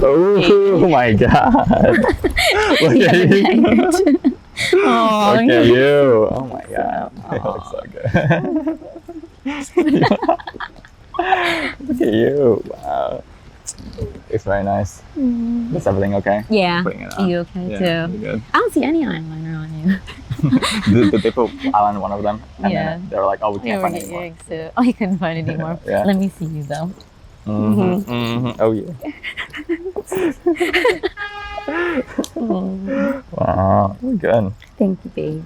Oh my god. Look at you. Oh, Look at you. Oh my god. You look so good. Look at you. Wow. It's very nice. Is everything okay? yeah. Putting it on. You okay Yeah, too? you're good. I don't see any eyeliner on you. Did they put eyeliner on one of them? And Yeah. then they were like, oh, we You can't were find it getting anymore. eggs too. Oh, you couldn't find it anymore. Yeah. Let me see you though. Oh yeah. Wow. We're good. Thank you, baby.